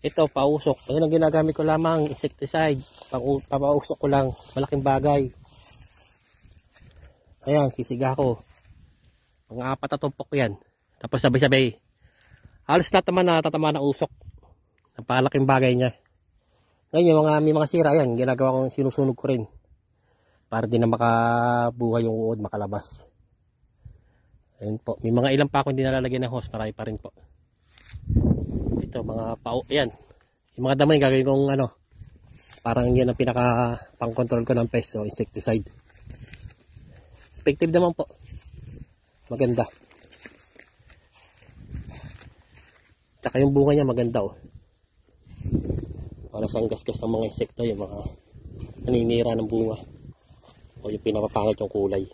Ito, pausok. Ayun ang ginagamit ko lamang, insecticide. Papausok ko lang, malaking bagay. Ayan, sisiga ko. Mga 4 na tumpok yan. Tapos sabay-sabay. Halos lahat naman natatama ng usok. Napakalaking bagay niya. Ngayon, may mga sira yan. Ginagawa ko, sinusunog ko rin. Para din na makabuhay yung uod, makalabas. Ayun po. May mga ilang pa ako hindi nalalagyan ng hose. Marami pa rin po. Ito, mga ayan. Yung mga damo yung gagawin kong parang yan ang pinaka pang-control ko ng pest. So, insecticide. Effective naman po. Maganda. Tsaka yung bunga niya maganda Para sa gasgas ng mga insekto, yung mga naninira ng bunga. O yung pinapapangit yung kulay.